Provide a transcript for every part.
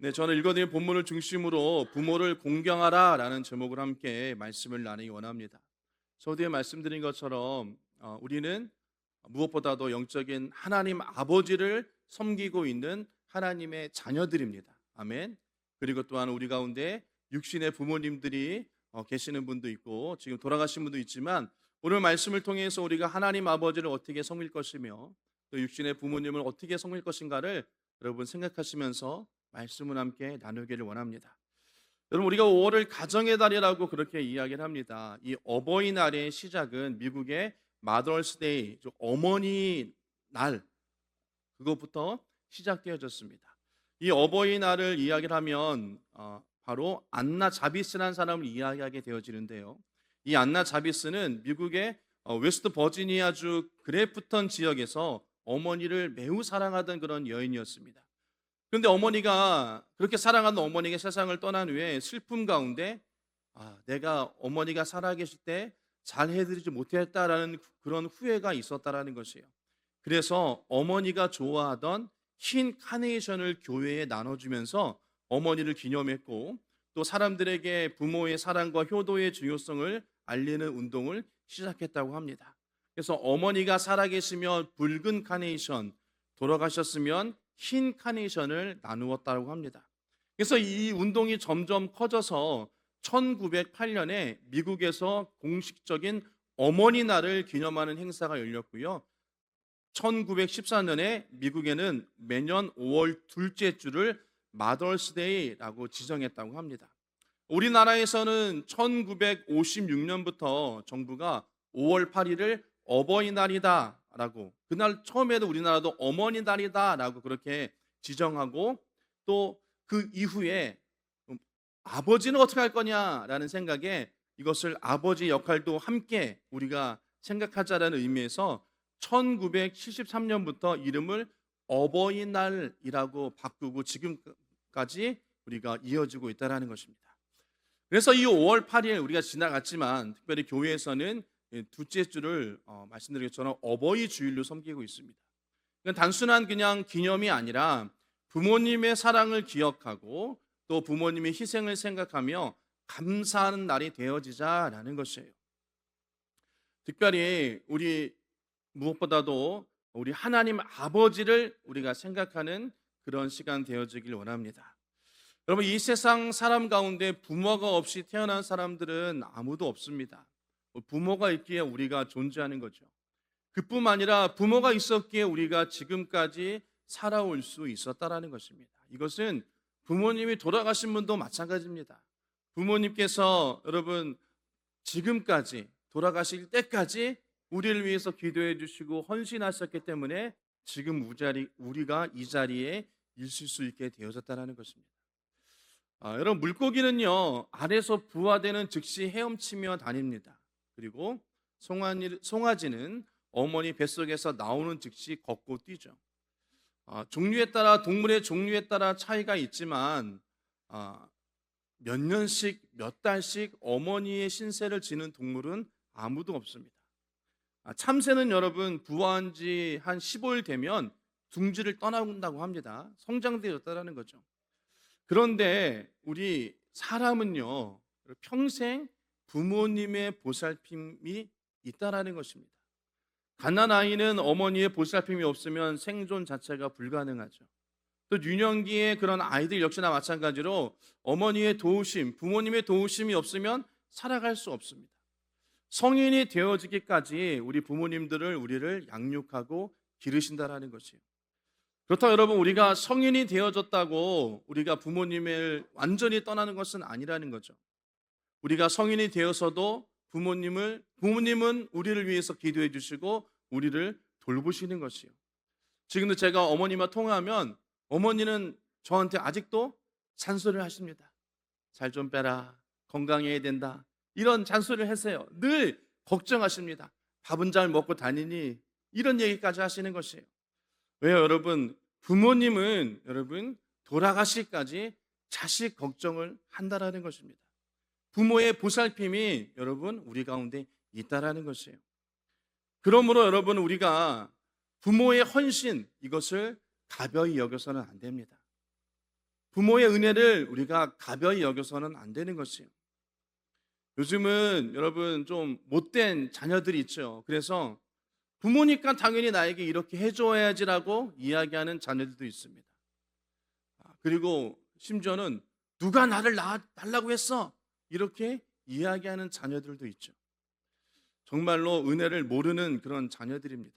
네, 저는 읽어드린 본문을 중심으로 부모를 공경하라라는 제목을 함께 말씀을 나누기 원합니다. 저뒤에 말씀드린 것처럼 우리는 무엇보다도 영적인 하나님 아버지를 섬기고 있는 하나님의 자녀들입니다. 아멘. 그리고 또한 우리 가운데 육신의 부모님들이 계시는 분도 있고 지금 돌아가신 분도 있지만 오늘 말씀을 통해서 우리가 하나님 아버지를 어떻게 섬길 것이며 또 육신의 부모님을 어떻게 섬길 것인가를 여러분 생각하시면서 말씀을 함께 나누기를 원합니다. 여러분, 우리가 5월을 가정의 달이라고 그렇게 이야기를 합니다. 이 어버이날의 시작은 미국의 마더스데이, 어머니 날, 그것부터 시작되어졌습니다. 이 어버이날을 이야기를 하면 바로 안나 자비스라는 사람을 이야기하게 되어지는데요. 이 안나 자비스는 미국의 웨스트 버지니아주 그래프턴 지역에서 어머니를 매우 사랑하던 그런 여인이었습니다. 그런데 어머니가 그렇게 사랑하는 어머니가 세상을 떠난 후에 슬픔 가운데 내가 어머니가 살아계실 때 잘해드리지 못했다라는 그런 후회가 있었다라는 것이에요. 그래서 어머니가 좋아하던 흰 카네이션을 교회에 나눠주면서 어머니를 기념했고 또 사람들에게 부모의 사랑과 효도의 중요성을 알리는 운동을 시작했다고 합니다. 그래서 어머니가 살아계시면 붉은 카네이션, 돌아가셨으면 흰 카네이션을 나누었다고 합니다. 그래서 이 운동이 점점 커져서 1908년에 미국에서 공식적인 어머니 날을 기념하는 행사가 열렸고요. 1914년에 미국에는 매년 5월 둘째 주를 마더스데이라고 지정했다고 합니다. 우리나라에서는 1956년부터 정부가 5월 8일을 어버이날이다라고, 그날 처음에도 우리나라도 어머니날이다라고 그렇게 지정하고, 또 그 이후에 아버지는 어떻게 할 거냐라는 생각에 이것을 아버지 역할도 함께 우리가 생각하자라는 의미에서 1973년부터 이름을 어버이날이라고 바꾸고 지금까지 우리가 이어지고 있다는 것입니다. 그래서 이 5월 8일 우리가 지나갔지만 특별히 교회에서는 둘째 주를 말씀드린 것처럼 어버이 주일로 섬기고 있습니다. 그러니까 단순한 그냥 기념이 아니라 부모님의 사랑을 기억하고 또 부모님의 희생을 생각하며 감사하는 날이 되어지자라는 것이에요. 특별히 우리 무엇보다도 우리 하나님 아버지를 우리가 생각하는 그런 시간 되어지길 원합니다. 여러분, 이 세상 사람 가운데 부모가 없이 태어난 사람들은 아무도 없습니다. 부모가 있기에 우리가 존재하는 거죠. 그뿐만 아니라 부모가 있었기에 우리가 지금까지 살아올 수 있었다라는 것입니다. 이것은 부모님이 돌아가신 분도 마찬가지입니다. 부모님께서 여러분 지금까지 돌아가실 때까지 우리를 위해서 기도해 주시고 헌신하셨기 때문에 지금 우리가 이 자리에 있을 수 있게 되어졌다는 것입니다. 여러분, 물고기는요 알에서 부화되는 즉시 헤엄치며 다닙니다. 그리고 송아지는 어머니 뱃속에서 나오는 즉시 걷고 뛰죠. 종류에 따라 동물의 종류에 따라 차이가 있지만 몇 년씩 몇 달씩 어머니의 신세를 지는 동물은 아무도 없습니다. 참새는 여러분 부화한 지 한 15일 되면 둥지를 떠나온다고 합니다. 성장되었다는 거죠. 그런데 우리 사람은요 평생 부모님의 보살핌이 있다라는 것입니다. 갓난아이는 어머니의 보살핌이 없으면 생존 자체가 불가능하죠. 또 유년기의 그런 아이들 역시나 마찬가지로 어머니의 도우심, 부모님의 도우심이 없으면 살아갈 수 없습니다. 성인이 되어지기까지 우리 부모님들을 우리를 양육하고 기르신다라는 것이에요. 그렇다고 여러분 우리가 성인이 되어졌다고 우리가 부모님을 완전히 떠나는 것은 아니라는 거죠. 우리가 성인이 되어서도 부모님은 우리를 위해서 기도해 주시고 우리를 돌보시는 것이요. 지금도 제가 어머니와 통화하면 어머니는 저한테 아직도 잔소리를 하십니다. 살 좀 빼라, 건강해야 된다, 이런 잔소리를 하세요. 늘 걱정하십니다. 밥은 잘 먹고 다니니, 이런 얘기까지 하시는 것이에요. 왜요 여러분? 부모님은 여러분 돌아가시기까지 자식 걱정을 한다라는 것입니다. 부모의 보살핌이 여러분 우리 가운데 있다라는 것이에요. 그러므로 여러분 우리가 부모의 헌신, 이것을 가벼이 여겨서는 안 됩니다. 부모의 은혜를 우리가 가벼이 여겨서는 안 되는 것이에요. 요즘은 여러분 좀 못된 자녀들이 있죠. 그래서 부모니까 당연히 나에게 이렇게 해줘야지라고 이야기하는 자녀들도 있습니다. 그리고 심지어는 누가 나를 낳아달라고 했어? 이렇게 이야기하는 자녀들도 있죠. 정말로 은혜를 모르는 그런 자녀들입니다.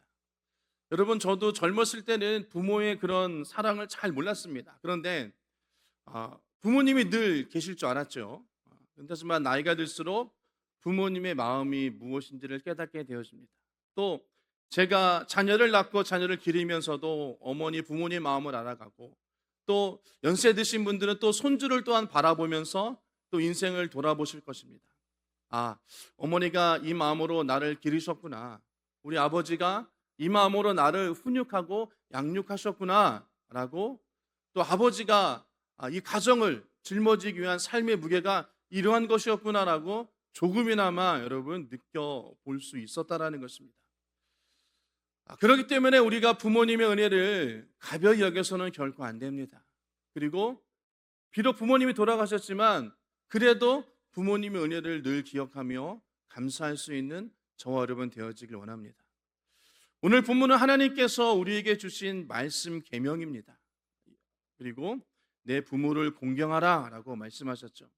여러분, 저도 젊었을 때는 부모의 그런 사랑을 잘 몰랐습니다. 그런데 부모님이 늘 계실 줄 알았죠. 하지만 나이가 들수록 부모님의 마음이 무엇인지를 깨닫게 되어집니다. 또 제가 자녀를 낳고 자녀를 기르면서도 어머니 부모님 마음을 알아가고, 또 연세 드신 분들은 또 손주를 또한 바라보면서 또 인생을 돌아보실 것입니다. 어머니가 이 마음으로 나를 기르셨구나. 우리 아버지가 이 마음으로 나를 훈육하고 양육하셨구나 라고, 또 아버지가 이 가정을 짊어지기 위한 삶의 무게가 이러한 것이었구나라고 조금이나마 여러분 느껴볼 수 있었다라는 것입니다. 그렇기 때문에 우리가 부모님의 은혜를 가벼이 여겨서는 결코 안 됩니다. 그리고 비록 부모님이 돌아가셨지만 그래도 부모님의 은혜를 늘 기억하며 감사할 수 있는 저와 여러분 되어지길 원합니다. 오늘 본문은 하나님께서 우리에게 주신 말씀 계명입니다. 그리고 내 부모를 공경하라 라고 말씀하셨죠.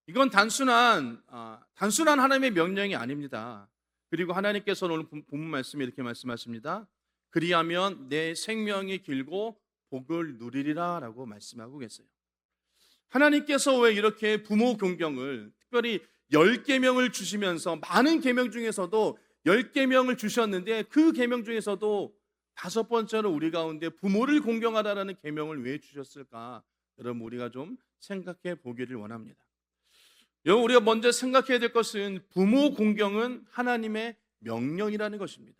이건 단순한 하나님의 명령이 아닙니다. 그리고 하나님께서는 오늘 본문 말씀에 이렇게 말씀하십니다. 그리하면 내 생명이 길고 복을 누리리라 라고 말씀하고 계세요. 하나님께서 왜 이렇게 부모 공경을, 특별히 10계명을 주시면서, 많은 계명 중에서도 10계명을 주셨는데 그 계명 중에서도 5번째로 우리 가운데 부모를 공경하라는 계명을 왜 주셨을까? 여러분, 우리가 좀 생각해 보기를 원합니다. 여러분, 우리가 먼저 생각해야 될 것은 부모 공경은 하나님의 명령이라는 것입니다.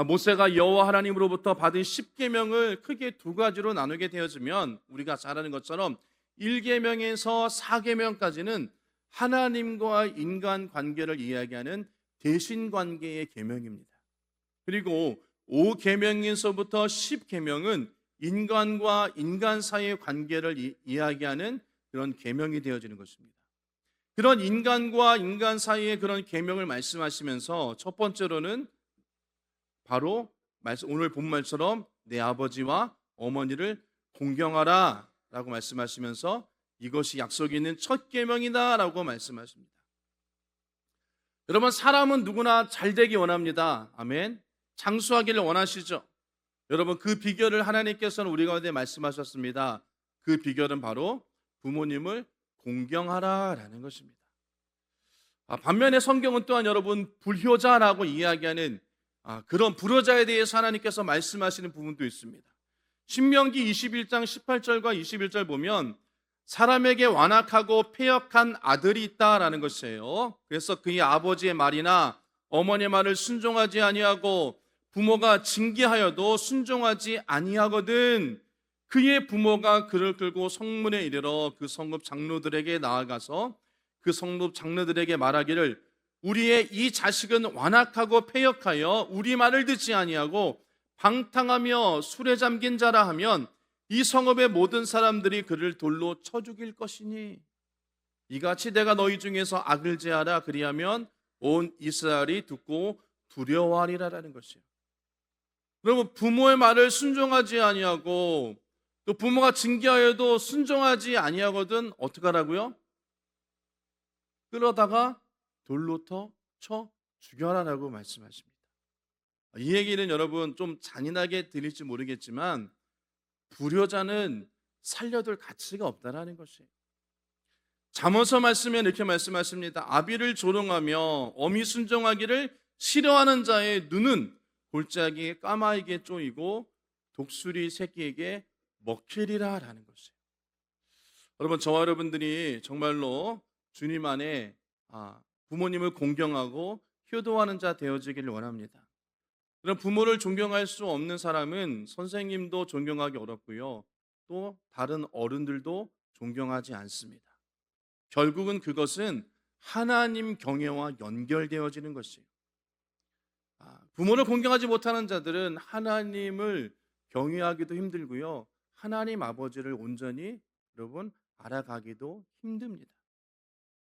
모세가 여호와 하나님으로부터 받은 10계명을 크게 두 가지로 나누게 되어지면, 우리가 잘 아는 것처럼 1계명에서 4계명까지는 하나님과 인간 관계를 이야기하는 대신 관계의 계명입니다. 그리고 5계명에서부터 10계명은 인간과 인간 사이의 관계를 이야기하는 그런 계명이 되어지는 것입니다. 그런 인간과 인간 사이의 그런 계명을 말씀하시면서 첫 번째로는 바로 오늘 본 말처럼 내 아버지와 어머니를 공경하라 라고 말씀하시면서 이것이 약속이 있는 첫 계명이다 라고 말씀하십니다. 여러분, 사람은 누구나 잘 되기 원합니다. 아멘. 장수하기를 원하시죠. 여러분, 그 비결을 하나님께서는 우리 가운데 말씀하셨습니다. 그 비결은 바로 부모님을 공경하라라는 것입니다. 반면에 성경은 또한 여러분 불효자라고 이야기하는 그런 불효자에 대해서 하나님께서 말씀하시는 부분도 있습니다. 신명기 21장 18절과 21절 보면 사람에게 완악하고 패역한 아들이 있다라는 것이에요. 그래서 그의 아버지의 말이나 어머니의 말을 순종하지 아니하고 부모가 징계하여도 순종하지 아니하거든 그의 부모가 그를 끌고 성문에 이르러 그 성읍 장로들에게 나아가서 그 성읍 장로들에게 말하기를 우리의 이 자식은 완악하고 패역하여 우리 말을 듣지 아니하고 방탕하며 술에 잠긴 자라 하면 이 성읍의 모든 사람들이 그를 돌로 쳐 죽일 것이니 이같이 내가 너희 중에서 악을 제하라 그리하면 온 이스라엘이 듣고 두려워하리라라는 것이에요. 여러분, 부모의 말을 순종하지 아니하고 또 부모가 징계하여도 순종하지 아니하거든 어떻게 하라고요? 끌어다가 돌로 쳐 죽여라라고 말씀하십니다. 이 얘기는 여러분 좀 잔인하게 들릴지 모르겠지만 불효자는 살려둘 가치가 없다라는 것이에요. 잠언서 말씀에 이렇게 말씀하십니다. 아비를 조롱하며 어미 순종하기를 싫어하는 자의 눈은 골짜기에 까마에게 쪼이고 독수리 새끼에게 먹히리라라는 것이에요. 여러분, 저와 여러분들이 정말로 주님 안에 부모님을 공경하고 효도하는 자 되어지기를 원합니다. 그런 부모를 존경할 수 없는 사람은 선생님도 존경하기 어렵고요. 또 다른 어른들도 존경하지 않습니다. 결국은 그것은 하나님 경외와 연결되어지는 것이에요. 부모를 공경하지 못하는 자들은 하나님을 경외하기도 힘들고요. 하나님 아버지를 온전히 여러분 알아가기도 힘듭니다.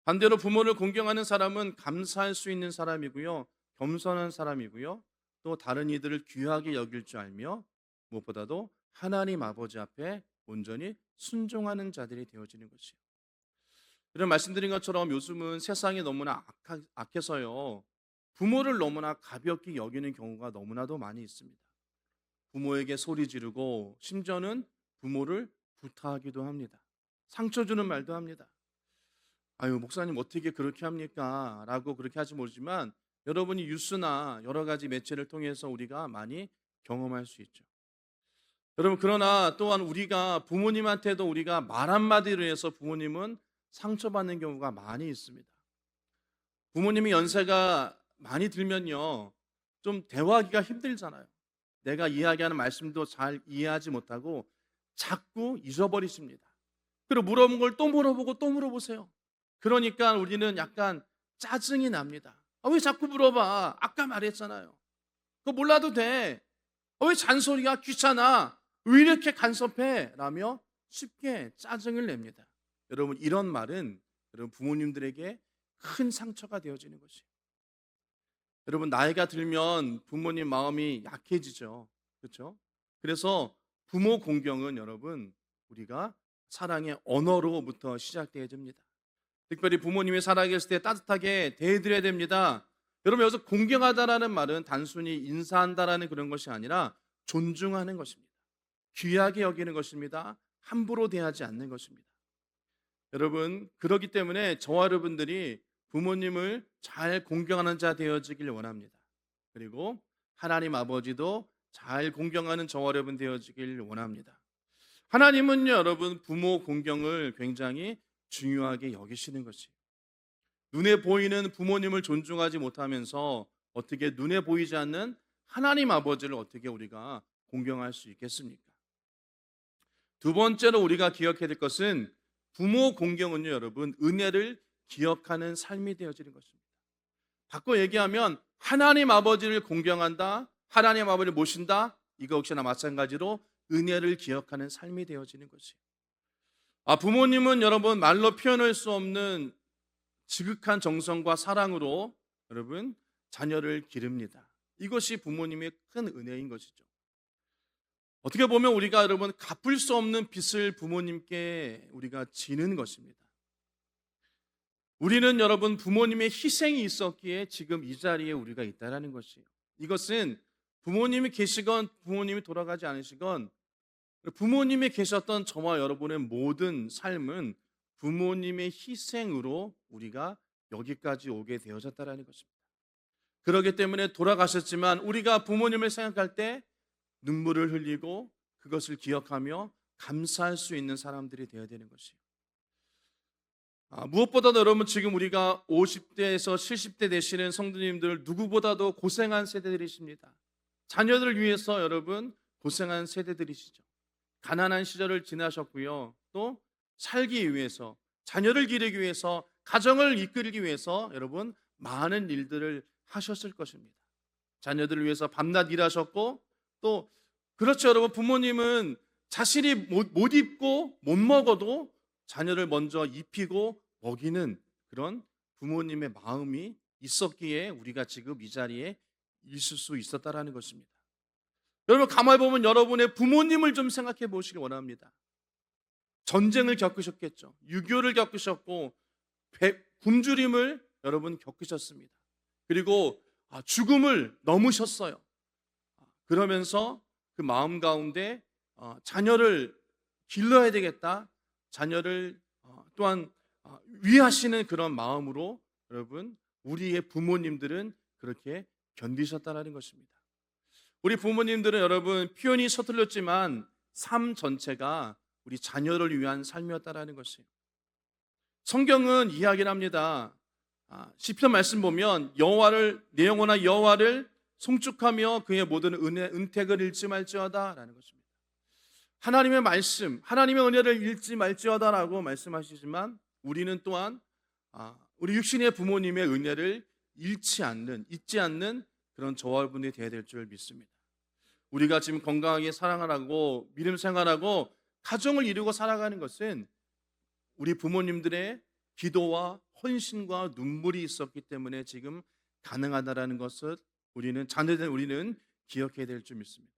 반대로 부모를 공경하는 사람은 감사할 수 있는 사람이고요. 겸손한 사람이고요. 또 다른 이들을 귀하게 여길 줄 알며 무엇보다도 하나님 아버지 앞에 온전히 순종하는 자들이 되어지는 것이에요. 이런 말씀드린 것처럼 요즘은 세상이 너무나 악해서요. 부모를 너무나 가볍게 여기는 경우가 너무나도 많이 있습니다. 부모에게 소리 지르고 심지어는 부모를 구타하기도 합니다. 상처 주는 말도 합니다. 아유, 목사님 어떻게 그렇게 합니까? 라고 그렇게 하지 모르지만 여러분이 뉴스나 여러 가지 매체를 통해서 우리가 많이 경험할 수 있죠. 여러분, 그러나 또한 우리가 부모님한테도 우리가 말 한마디로 해서 부모님은 상처받는 경우가 많이 있습니다. 부모님이 연세가 많이 들면요, 좀 대화하기가 힘들잖아요. 내가 이야기하는 말씀도 잘 이해하지 못하고 자꾸 잊어버리십니다. 그리고 물어본 걸 또 물어보고 또 물어보세요. 그러니까 우리는 약간 짜증이 납니다. 왜 자꾸 물어봐? 아까 말했잖아요. 그거 몰라도 돼. 왜 잔소리가 귀찮아? 왜 이렇게 간섭해? 라며 쉽게 짜증을 냅니다. 여러분, 이런 말은 여러분 부모님들에게 큰 상처가 되어지는 것이에요. 여러분, 나이가 들면 부모님 마음이 약해지죠. 그렇죠? 그래서 부모 공경은 여러분 우리가 사랑의 언어로부터 시작되어집니다. 특별히 부모님이 살아계실 때 따뜻하게 대해드려야 됩니다. 여러분, 여기서 공경하다라는 말은 단순히 인사한다라는 그런 것이 아니라 존중하는 것입니다. 귀하게 여기는 것입니다. 함부로 대하지 않는 것입니다. 여러분, 그렇기 때문에 저와 여러분들이 부모님을 잘 공경하는 자 되어지길 원합니다. 그리고 하나님 아버지도 잘 공경하는 저와 여러분 되어지길 원합니다. 하나님은요, 여러분 부모 공경을 굉장히 중요하게 여기시는 것이에요. 눈에 보이는 부모님을 존중하지 못하면서 어떻게 눈에 보이지 않는 하나님 아버지를 어떻게 우리가 공경할 수 있겠습니까? 두 번째로 우리가 기억해야 될 것은 부모 공경은요, 여러분 은혜를 기억하는 삶이 되어지는 것입니다. 바꿔 얘기하면 하나님 아버지를 공경한다, 하나님 아버지를 모신다, 이거 역시나 마찬가지로 은혜를 기억하는 삶이 되어지는 것이에요. 부모님은 여러분 말로 표현할 수 없는 지극한 정성과 사랑으로 여러분 자녀를 기릅니다. 이것이 부모님의 큰 은혜인 것이죠. 어떻게 보면 우리가 여러분 갚을 수 없는 빚을 부모님께 우리가 지는 것입니다. 우리는 여러분 부모님의 희생이 있었기에 지금 이 자리에 우리가 있다라는 것이에요. 이것은 부모님이 계시건 부모님이 돌아가지 않으시건 부모님이 계셨던 저와 여러분의 모든 삶은 부모님의 희생으로 우리가 여기까지 오게 되어졌다라는 것입니다. 그렇기 때문에 돌아가셨지만 우리가 부모님을 생각할 때 눈물을 흘리고 그것을 기억하며 감사할 수 있는 사람들이 되어야 되는 것이에요. 무엇보다도 여러분 지금 우리가 50대에서 70대 되시는 성도님들 누구보다도 고생한 세대들이십니다. 자녀들을 위해서 여러분 고생한 세대들이시죠. 가난한 시절을 지나셨고요. 또 살기 위해서, 자녀를 기르기 위해서, 가정을 이끌기 위해서 여러분 많은 일들을 하셨을 것입니다. 자녀들을 위해서 밤낮 일하셨고, 또 그렇죠, 여러분 부모님은 자신이 못 입고 못 먹어도 자녀를 먼저 입히고 먹이는 그런 부모님의 마음이 있었기에 우리가 지금 이 자리에 있을 수 있었다라는 것입니다. 여러분 가만히 보면 여러분의 부모님을 좀 생각해 보시기 원합니다. 전쟁을 겪으셨겠죠. 6.25를 겪으셨고 굶주림을 여러분 겪으셨습니다. 그리고 죽음을 넘으셨어요. 그러면서 그 마음 가운데 자녀를 길러야 되겠다, 자녀를 또한 위하시는 그런 마음으로 여러분 우리의 부모님들은 그렇게 견디셨다는 것입니다. 우리 부모님들은 여러분 표현이 서툴렀지만 삶 전체가 우리 자녀를 위한 삶이었다라는 것이에요. 성경은 이야기를 합니다. 시편 말씀 보면 여호와를 내 영혼아 여호와를 송축하며 그의 모든 은택을 잃지 말지어다 라는 것입니다. 하나님의 말씀, 하나님의 은혜를 잃지 말지어다라고 말씀하시지만 우리는 또한 우리 육신의 부모님의 은혜를 잊지 않는 그런 저와 여러분이 되어야 될 줄 믿습니다. 우리가 지금 건강하게 사랑하고 믿음 생활하고 가정을 이루고 살아가는 것은 우리 부모님들의 기도와 헌신과 눈물이 있었기 때문에 지금 가능하다라는 것을 우리는 자녀들 우리는 기억해야 될 줄 믿습니다.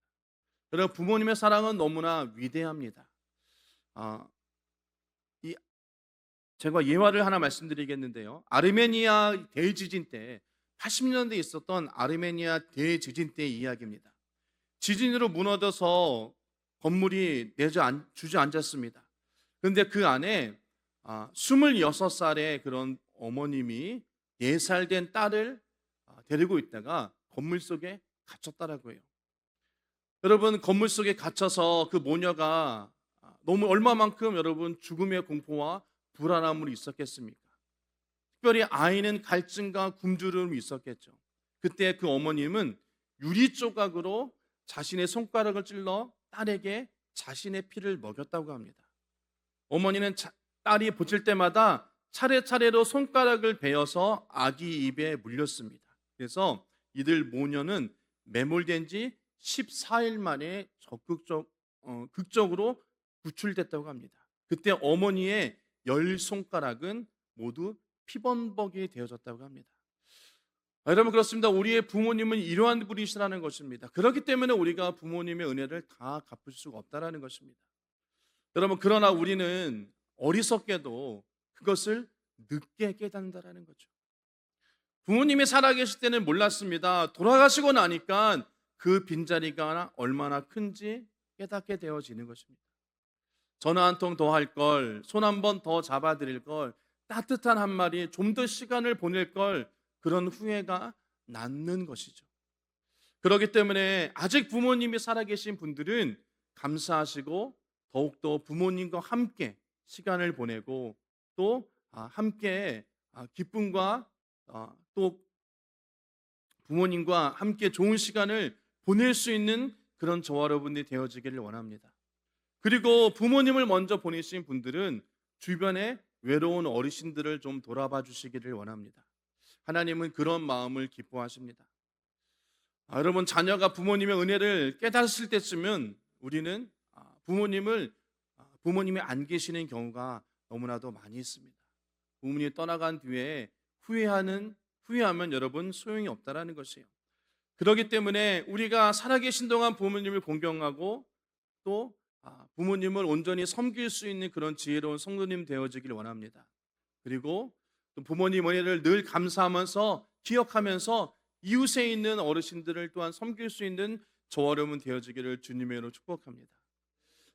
여러분, 부모님의 사랑은 너무나 위대합니다. 아, 이 제가 예화를 하나 말씀드리겠는데요. 아르메니아 대지진 때 80년대에 있었던 아르메니아 대지진 때의 이야기입니다. 지진으로 무너져서 건물이 주저앉았습니다. 그런데 그 안에 26살의 그런 어머님이 4살 된 딸을 데리고 있다가 건물 속에 갇혔다라고 해요. 여러분, 건물 속에 갇혀서 그 모녀가 너무 얼마만큼 여러분 죽음의 공포와 불안함으로 있었겠습니까? 특별히 아이는 갈증과 굶주림이 있었겠죠. 그때 그 어머님은 유리 조각으로 자신의 손가락을 찔러 딸에게 자신의 피를 먹였다고 합니다. 어머니는 딸이 보칠 때마다 차례차례로 손가락을 베어서 아기 입에 물렸습니다. 그래서 이들 모녀는 매몰된 지 14일 만에 극적으로 구출됐다고 합니다. 그때 어머니의 10손가락은 모두 피범벅이 되어졌다고 합니다. 여러분, 그렇습니다. 우리의 부모님은 이러한 분이시라는 것입니다. 그렇기 때문에 우리가 부모님의 은혜를 다 갚을 수가 없다라는 것입니다. 여러분, 그러나 우리는 어리석게도 그것을 늦게 깨닫는다라는 거죠. 부모님이 살아계실 때는 몰랐습니다. 돌아가시고 나니까 그 빈자리가 얼마나 큰지 깨닫게 되어지는 것입니다. 전화 한 통 더 할 걸, 손 한 번 더 잡아드릴 걸, 따뜻한 한마디, 좀 더 시간을 보낼 걸, 그런 후회가 남는 것이죠. 그렇기 때문에 아직 부모님이 살아계신 분들은 감사하시고 더욱더 부모님과 함께 시간을 보내고 또 함께 기쁨과 또 부모님과 함께 좋은 시간을 보낼 수 있는 그런 저와 여러분이 되어지기를 원합니다. 그리고 부모님을 먼저 보내신 분들은 주변에 외로운 어르신들을 좀 돌아봐 주시기를 원합니다. 하나님은 그런 마음을 기뻐하십니다. 여러분, 자녀가 부모님의 은혜를 깨달았을 때쯤은 우리는 부모님이 안 계시는 경우가 너무나도 많이 있습니다. 부모님이 떠나간 뒤에 후회하면 여러분 소용이 없다라는 것이에요. 그렇기 때문에 우리가 살아계신 동안 부모님을 공경하고 또 부모님을 온전히 섬길 수 있는 그런 지혜로운 성도님 되어지길 원합니다. 그리고 또 부모님 은혜를 늘 감사하면서 기억하면서 이웃에 있는 어르신들을 또한 섬길 수 있는 저와 여러분 되어지기를 주님의 이름으로 축복합니다.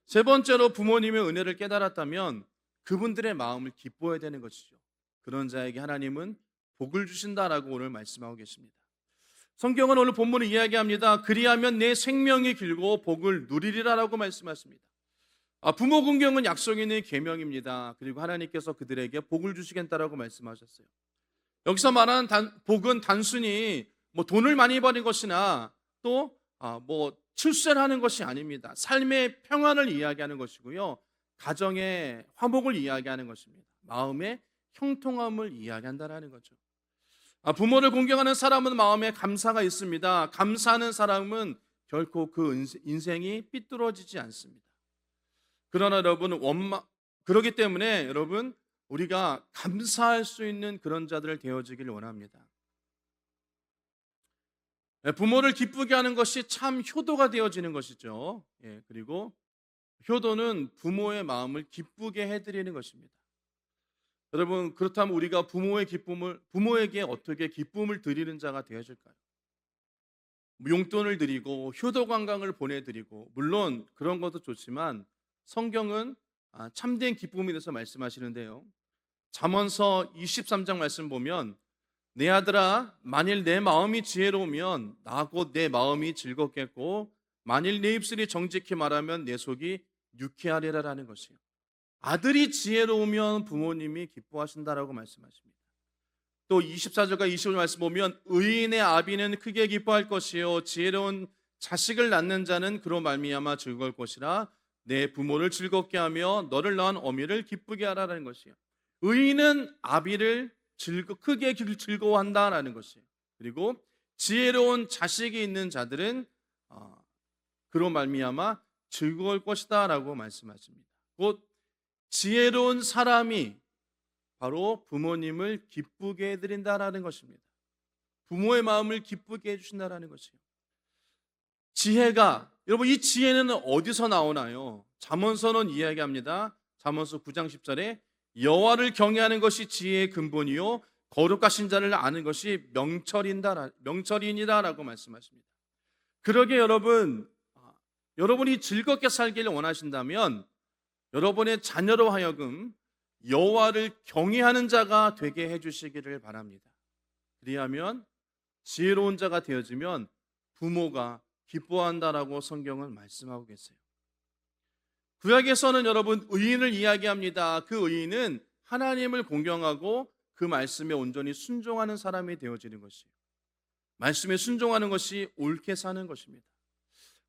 세 번째로 부모님의 은혜를 깨달았다면 그분들의 마음을 기뻐해야 되는 것이죠. 그런 자에게 하나님은 복을 주신다라고 오늘 말씀하고 계십니다. 성경은 오늘 본문을 이야기합니다. 그리하면 내 생명이 길고 복을 누리리라라고 말씀하십니다. 부모 공경은 약속 있는 계명입니다. 그리고 하나님께서 그들에게 복을 주시겠다라고 말씀하셨어요. 여기서 말하는 복은 단순히 돈을 많이 버는 것이나 또 출세를 하는 것이 아닙니다. 삶의 평안을 이야기하는 것이고요. 가정의 화목을 이야기하는 것입니다. 마음의 형통함을 이야기한다는 거죠. 부모를 공경하는 사람은 마음에 감사가 있습니다. 감사하는 사람은 결코 그 인생이 삐뚤어지지 않습니다. 그러나 여러분, 그렇기 때문에 여러분, 우리가 감사할 수 있는 그런 자들 되어지기를 원합니다. 부모를 기쁘게 하는 것이 참 효도가 되어지는 것이죠. 그리고 효도는 부모의 마음을 기쁘게 해드리는 것입니다. 여러분, 그렇다면 우리가 부모에게 어떻게 기쁨을 드리는 자가 되어질까요? 용돈을 드리고 효도 관광을 보내드리고, 물론 그런 것도 좋지만 성경은 참된 기쁨에 대해서 말씀하시는데요. 잠언서 23장 말씀 보면 내 아들아, 만일 내 마음이 지혜로우면 나 곧 내 마음이 즐겁겠고 만일 내 입술이 정직히 말하면 내 속이 유쾌하리라라는 것이에요. 아들이 지혜로우면 부모님이 기뻐하신다라고 말씀하십니다. 또 24절과 25절 말씀 보면 의인의 아비는 크게 기뻐할 것이요 지혜로운 자식을 낳는 자는 그로 말미암아 즐거울 것이라. 내 부모를 즐겁게 하며 너를 낳은 어미를 기쁘게 하라는 것이에요. 의인은 아비를 크게 즐거워한다라는 것이에요. 그리고 지혜로운 자식이 있는 자들은 그로 말미암아 즐거울 것이다 라고 말씀하십니다. 곧 지혜로운 사람이 바로 부모님을 기쁘게 해드린다라는 것입니다. 부모의 마음을 기쁘게 해주신다라는 것이에요. 지혜가, 여러분 이 지혜는 어디서 나오나요? 잠언서는 이야기합니다. 잠언서 9장 10절에 여호와를 경외하는 것이 지혜의 근본이요 거룩하신 자를 아는 것이 명철이니다라고 말씀하십니다. 그러게 여러분이 즐겁게 살기를 원하신다면 여러분의 자녀로 하여금 여호와를 경외하는 자가 되게 해주시기를 바랍니다. 그리하면 지혜로운 자가 되어지면 부모가 기뻐한다라고 성경은 말씀하고 계세요. 구약에서는 여러분 의인을 이야기합니다. 그 의인은 하나님을 공경하고 그 말씀에 온전히 순종하는 사람이 되어지는 것이에요. 말씀에 순종하는 것이 옳게 사는 것입니다.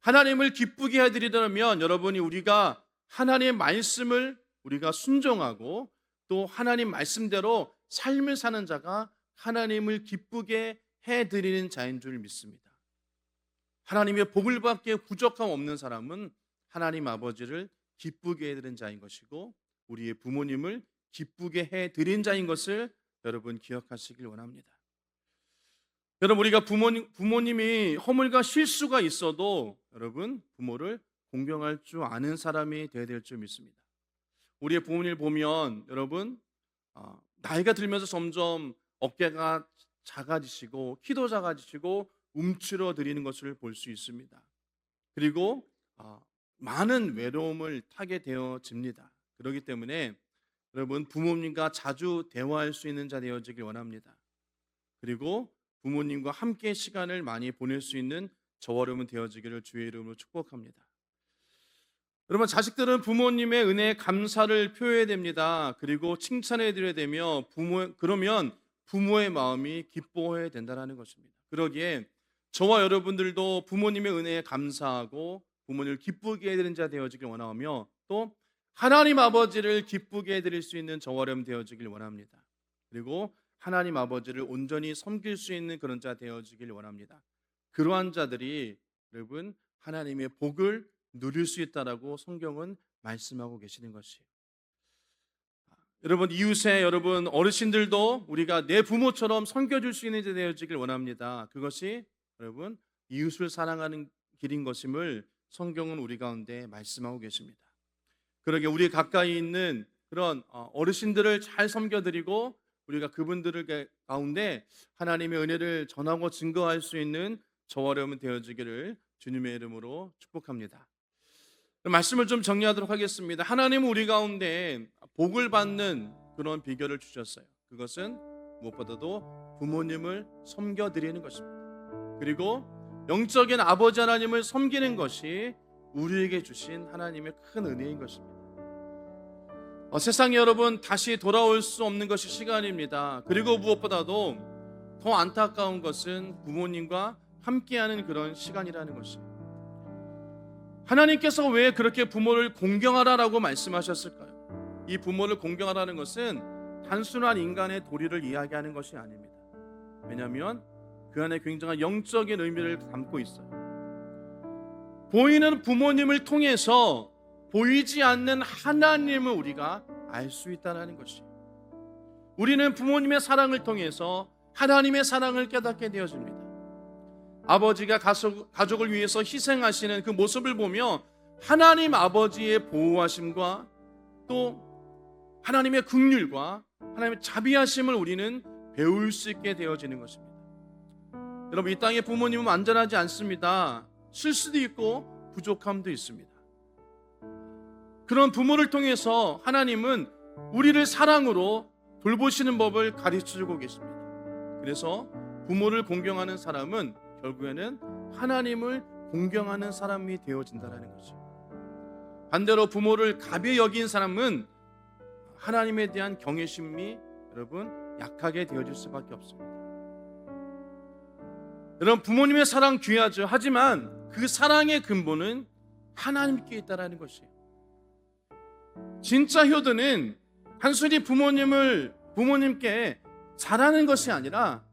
하나님을 기쁘게 해드리려면 여러분이 우리가 하나님의 말씀을 우리가 순종하고 또 하나님 말씀대로 삶을 사는 자가 하나님을 기쁘게 해드리는 자인 줄 믿습니다. 하나님의 복을 받기에 부족함 없는 사람은 하나님 아버지를 기쁘게 해드린 자인 것이고 우리의 부모님을 기쁘게 해드린 자인 것을 여러분 기억하시길 원합니다. 여러분 우리가 부모님이 허물과 실수가 있어도 여러분 부모를 공경할 줄 아는 사람이 되어야 될 줄 믿습니다. 우리의 부모님을 보면 여러분 나이가 들면서 점점 어깨가 작아지시고 키도 작아지시고 움츠러드리는 것을 볼 수 있습니다. 그리고 많은 외로움을 타게 되어집니다. 그렇기 때문에 여러분 부모님과 자주 대화할 수 있는 자 되어지길 원합니다. 그리고 부모님과 함께 시간을 많이 보낼 수 있는 저와 여러분 되어지기를 주의 이름으로 축복합니다. 여러분 자식들은 부모님의 은혜에 감사를 표해야 됩니다. 그리고 칭찬해 드려야 되며 그러면 부모의 마음이 기뻐해야 된다는 것입니다. 그러기에 저와 여러분들도 부모님의 은혜에 감사하고 부모님을 기쁘게 해드리는 자 되어지길 원하며 또 하나님 아버지를 기쁘게 해드릴 수 있는 저와 여러분 되어지길 원합니다. 그리고 하나님 아버지를 온전히 섬길 수 있는 그런 자 되어지길 원합니다. 그러한 자들이 여러분 하나님의 복을 누릴 수 있다라고 성경은 말씀하고 계시는 것이에요. 여러분 이웃의 여러분 어르신들도 우리가 내 부모처럼 섬겨줄 수 있는 자 되어지길 원합니다. 그것이 여러분 이웃을 사랑하는 길인 것임을 성경은 우리 가운데 말씀하고 계십니다. 그러게 우리 가까이 있는 그런 어르신들을 잘 섬겨드리고 우리가 그분들 가운데 하나님의 은혜를 전하고 증거할 수 있는 저와 여러분 되어지기를 주님의 이름으로 축복합니다. 말씀을 좀 정리하도록 하겠습니다. 하나님은 우리 가운데 복을 받는 그런 비결을 주셨어요. 그것은 무엇보다도 부모님을 섬겨드리는 것입니다. 그리고 영적인 아버지 하나님을 섬기는 것이 우리에게 주신 하나님의 큰 은혜인 것입니다. 세상에 여러분 다시 돌아올 수 없는 것이 시간입니다. 그리고 무엇보다도 더 안타까운 것은 부모님과 함께하는 그런 시간이라는 것입니다. 하나님께서 왜 그렇게 부모를 공경하라라고 말씀하셨을까요? 이 부모를 공경하라는 것은 단순한 인간의 도리를 이야기하는 것이 아닙니다. 왜냐하면 그 안에 굉장한 영적인 의미를 담고 있어요. 보이는 부모님을 통해서 보이지 않는 하나님을 우리가 알 수 있다는 것이에요. 우리는 부모님의 사랑을 통해서 하나님의 사랑을 깨닫게 되어집니다. 아버지가 가족을 위해서 희생하시는 그 모습을 보며 하나님 아버지의 보호하심과 또 하나님의 긍휼과 하나님의 자비하심을 우리는 배울 수 있게 되어지는 것입니다. 여러분 이 땅의 부모님은 완전하지 않습니다. 실수도 있고 부족함도 있습니다. 그런 부모를 통해서 하나님은 우리를 사랑으로 돌보시는 법을 가르쳐주고 계십니다. 그래서 부모를 공경하는 사람은 결국에는 하나님을 공경하는 사람이 되어진다는 것이죠. 반대로 부모를 가벼이 여긴 사람은 하나님에 대한 경외심이 여러분 약하게 되어질 수밖에 없습니다. 여러분 부모님의 사랑 귀하죠. 하지만 그 사랑의 근본은 하나님께 있다는 것이에요. 진짜 효도는 단순히 부모님께 잘하는 것이 아니라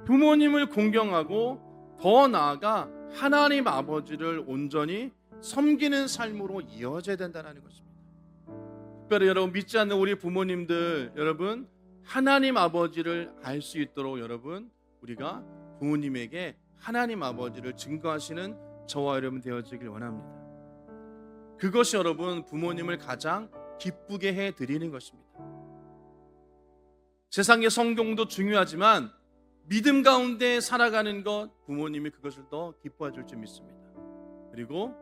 부모님을 공경하고 더 나아가 하나님 아버지를 온전히 섬기는 삶으로 이어져야 된다는 것입니다. 특별히 여러분 믿지 않는 우리 부모님들, 여러분 하나님 아버지를 알 수 있도록 여러분 우리가 부모님에게 하나님 아버지를 증거하시는 저와 여러분 되어지길 원합니다. 그것이 여러분 부모님을 가장 기쁘게 해드리는 것입니다. 세상의 성공도 중요하지만 믿음 가운데 살아가는 것, 부모님이 그것을 더 기뻐해 줄 줄 믿습니다. 그리고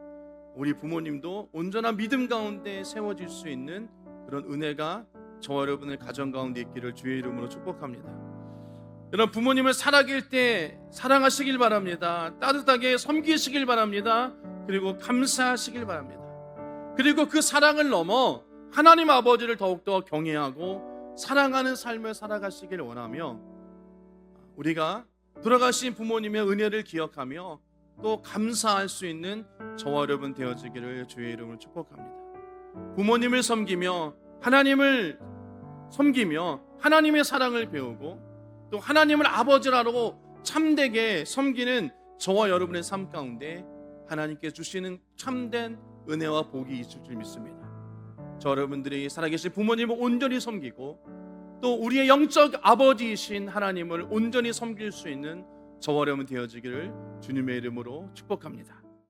우리 부모님도 온전한 믿음 가운데 세워질 수 있는 그런 은혜가 저와 여러분의 가정 가운데 있기를 주의 이름으로 축복합니다. 여러분 부모님을 살아갈 때 사랑하시길 바랍니다. 따뜻하게 섬기시길 바랍니다. 그리고 감사하시길 바랍니다. 그리고 그 사랑을 넘어 하나님 아버지를 더욱더 경외하고 사랑하는 삶을 살아가시길 원하며, 우리가 돌아가신 부모님의 은혜를 기억하며 또 감사할 수 있는 저와 여러분 되어지기를 주의 이름으로 축복합니다. 부모님을 섬기며 하나님을 섬기며 하나님의 사랑을 배우고 또 하나님을 아버지라고 참되게 섬기는 저와 여러분의 삶 가운데 하나님께 주시는 참된 은혜와 복이 있을 줄 믿습니다. 저 여러분들이 살아계신 부모님을 온전히 섬기고 또 우리의 영적 아버지이신 하나님을 온전히 섬길 수 있는 저와 여러분 되어지기를 주님의 이름으로 축복합니다.